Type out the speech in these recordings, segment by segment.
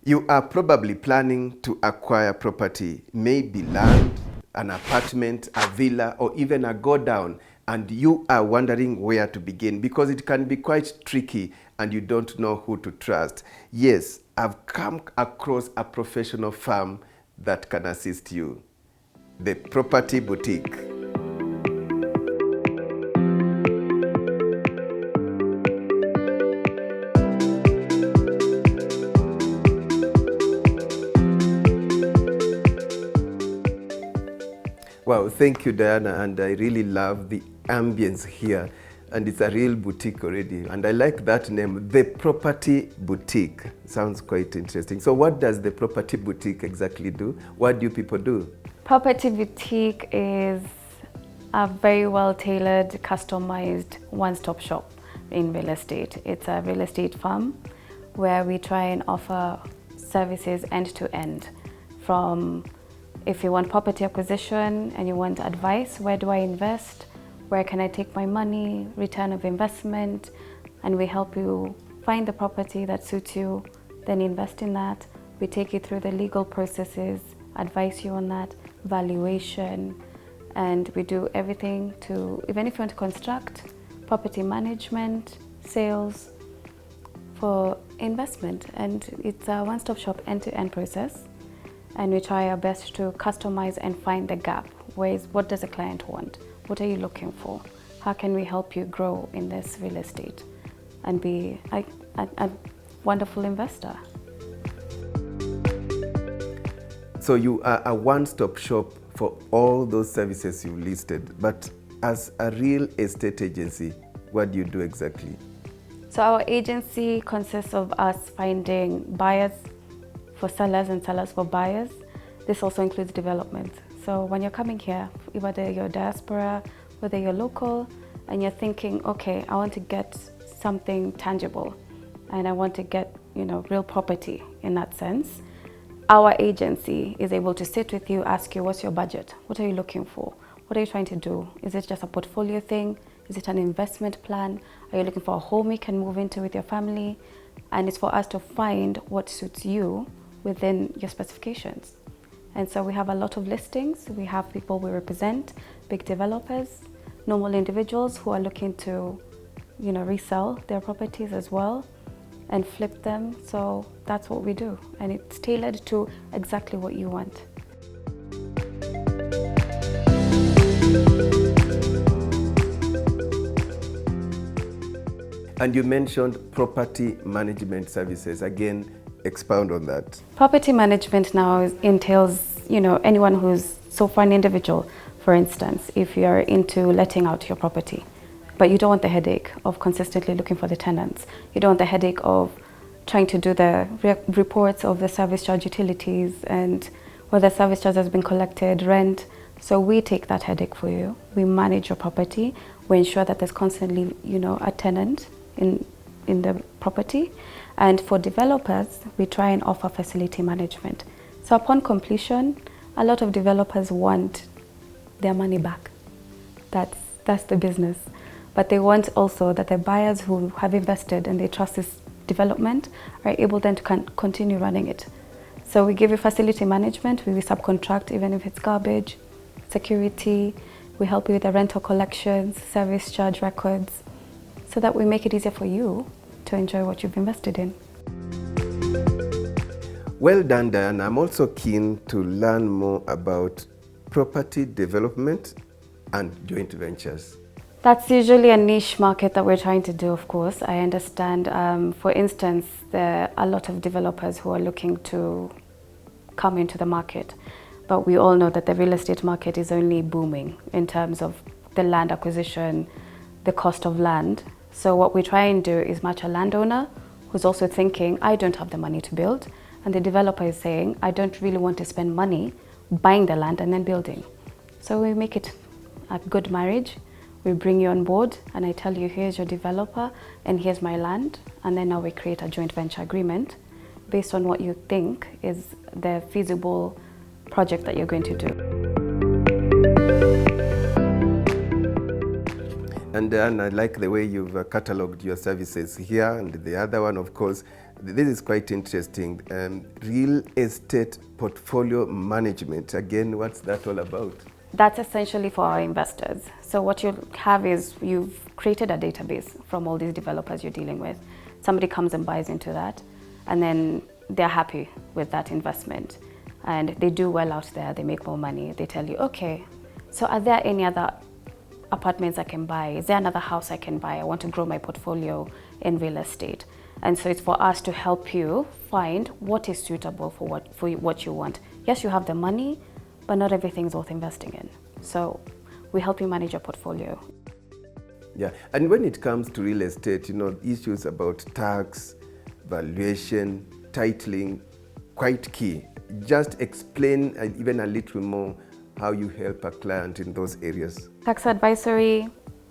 You are probably planning to acquire property, maybe land, an apartment, a villa, or even a go down, and you are wondering where to begin because it can be quite tricky and you don't know who to trust. Yes, I've come across a professional firm that can assist you. The Property Boutique. Wow, thank you, Diana, and I really love the ambience here, and it's a real boutique already, and I like that name, The Property Boutique. Sounds quite interesting. So what does The Property Boutique exactly do? What do people do? Property Boutique is a very well-tailored, customized, one-stop shop in real estate. It's a real estate firm where we try and offer services end-to-end, from if you want property acquisition and you want advice, where do I invest? Where can I take my money? Return of investment. And we help you find the property that suits you, then invest in that. We take you through the legal processes, advise you on that, valuation, and we do everything to, even if you want to construct, property management, sales, for investment. And it's a one-stop shop end-to-end process. And we try our best to customize and find the gap. What does a client want? What are you looking for? How can we help you grow in this real estate and be a wonderful investor? So you are a one-stop shop for all those services you listed, but as a real estate agency, what do you do exactly? So our agency consists of us finding buyers for sellers and sellers for buyers. This also includes development. So when you're coming here, whether you're diaspora, whether you're local, and you're thinking, okay, I want to get something tangible and I want to get, real property in that sense, our agency is able to sit with you, ask you, what's your budget? What are you looking for? What are you trying to do? Is it just a portfolio thing? Is it an investment plan? Are you looking for a home you can move into with your family? And it's for us to find what suits you within your specifications. And so we have a lot of listings. We have people we represent, big developers, normal individuals who are looking to, resell their properties as well and flip them. So that's what we do. And it's tailored to exactly what you want. And you mentioned property management services. Again, expound on that. Property management now entails, anyone who's, so for an individual, for instance, if you're into letting out your property, but you don't want the headache of consistently looking for the tenants, you don't want the headache of trying to do the reports of the service charge utilities and whether service charge has been collected, rent. So we take that headache for you. We manage your property. We ensure that there's constantly, a tenant in the property. And for developers, we try and offer facility management. So upon completion, a lot of developers want their money back. That's the business. But they want also that the buyers who have invested and they trust this development are able then to continue running it. So we give you facility management, we subcontract even if it's garbage, security, we help you with the rental collections, service charge records, so that we make it easier for you to enjoy what you've invested in. Well done, Diana. I'm also keen to learn more about property development and joint ventures. That's usually a niche market that we're trying to do, of course. I understand, for instance, there are a lot of developers who are looking to come into the market, but we all know that the real estate market is only booming in terms of the land acquisition, the cost of land. So what we try and do is match a landowner who's also thinking, I don't have the money to build, and the developer is saying, I don't really want to spend money buying the land and then building. So we make it a good marriage. We bring you on board and I tell you, here's your developer and here's my land. And then now we create a joint venture agreement based on what you think is the feasible project that you're going to do. And I like the way you've catalogued your services here, and the other one, of course, This is quite interesting. Real estate portfolio management. Again, what's that all about? That's essentially for our investors. So what you'll have is you've created a database from all these developers you're dealing with. Somebody comes and buys into that, and then they're happy with that investment. And they do well out there, they make more money. They tell you, okay, so are there any other apartments I can buy? Is there another house I can buy? I want to grow my portfolio in real estate. And so it's for us to help you find what is suitable for what you want. Yes, you have the money, but not everything is worth investing in. So we help you manage your portfolio. Yeah, and when it comes to real estate, issues about tax, valuation, titling, quite key. Just explain even a little more how you help a client in those areas. Tax advisory,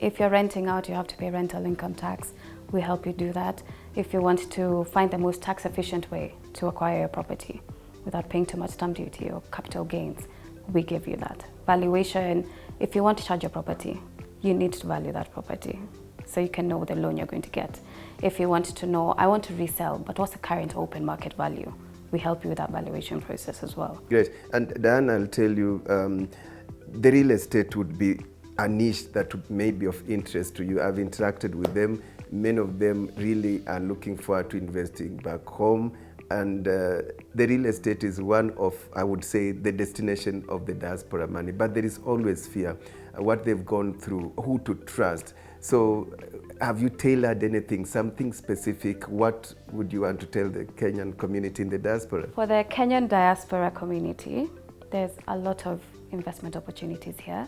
if you're renting out, you have to pay rental income tax. We help you do that. If you want to find the most tax efficient way to acquire your property without paying too much stamp duty or capital gains, we give you that. Valuation, if you want to charge your property, you need to value that property so you can know the loan you're going to get. If you want to know, I want to resell, but what's the current open market value? We help you with that valuation process as well. Great. And Diane, I'll tell you, the real estate would be a niche that may be of interest to you. I've interacted with them. Many of them really are looking forward to investing back home. And the real estate is one of, I would say, the destination of the diaspora money. But there is always fear, what they've gone through, who to trust. So have you tailored anything, something specific? What would you want to tell the Kenyan community in the diaspora? For the Kenyan diaspora community, there's a lot of investment opportunities here.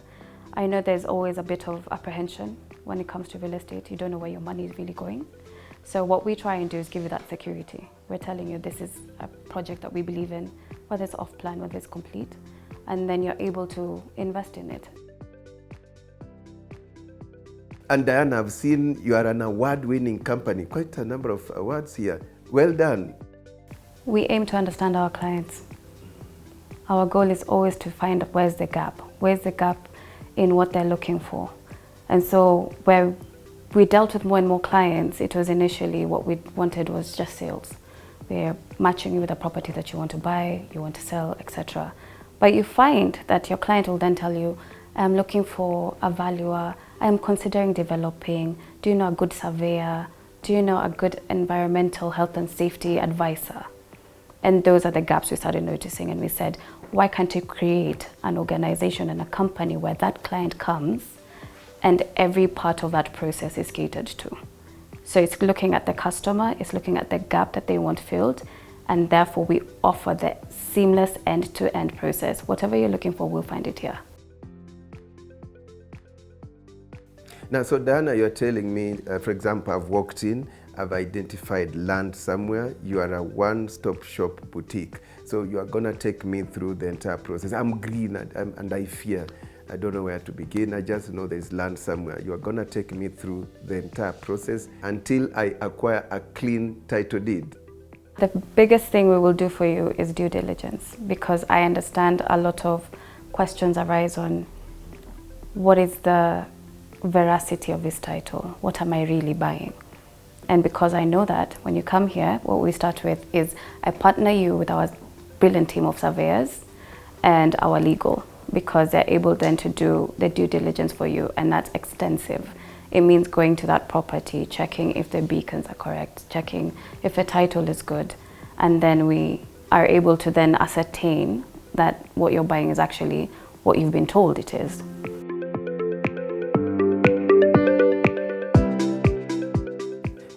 I know there's always a bit of apprehension when it comes to real estate. You don't know where your money is really going. So what we try and do is give you that security. We're telling you this is a project that we believe in, whether it's off plan, whether it's complete, and then you're able to invest in it. And Diane, I've seen you are an award-winning company, quite a number of awards here. Well done. We aim to understand our clients. Our goal is always to find where's the gap in what they're looking for. And so where we dealt with more and more clients, it was initially what we wanted was just sales. We're matching you with a property that you want to buy, you want to sell, etc. But you find that your client will then tell you, I'm looking for a valuer, I'm considering developing, do you know a good surveyor, do you know a good environmental health and safety advisor? And those are the gaps we started noticing, and we said, why can't you create an organization and a company where that client comes and every part of that process is catered to? So it's looking at the customer, it's looking at the gap that they want filled, and therefore we offer the seamless end-to-end process. Whatever you're looking for, we'll find it here. Now, so Diana, you're telling me, for example, I've walked in, I've identified land somewhere, you are a one-stop shop boutique. So you are gonna take me through the entire process. I'm green and I fear. I don't know where to begin. I just know there's land somewhere. You are gonna take me through the entire process until I acquire a clean title deed. The biggest thing we will do for you is due diligence, because I understand a lot of questions arise on what is the veracity of this title? What am I really buying? And because I know that, when you come here, what we start with is I partner you with our brilliant team of surveyors and our legal, because they're able then to do the due diligence for you, and that's extensive. It means going to that property, checking if the beacons are correct, checking if the title is good, and then we are able to then ascertain that what you're buying is actually what you've been told it is.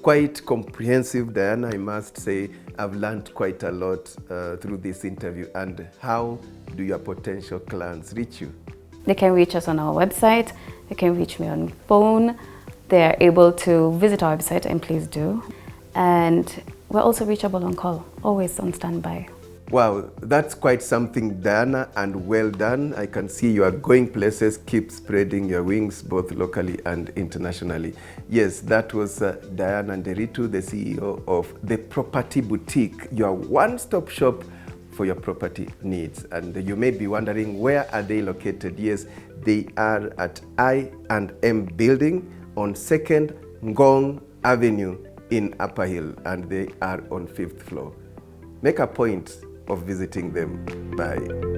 Quite comprehensive, Diana, I must say. I've learned quite a lot through this interview. And how do your potential clients reach you? They can reach us on our website, they can reach me on phone, they're able to visit our website, and please do. And we're also reachable on call, always on standby. Wow, that's quite something, Diana, and well done. I can see you are going places. Keep spreading your wings, both locally and internationally. Yes, that was Diana Nderitu, the CEO of The Property Boutique, your one-stop shop for your property needs. And you may be wondering, where are they located? Yes, they are at I&M Building on 2nd Ngong Avenue in Upper Hill and they are on 5th floor. Make a point of visiting them. Bye.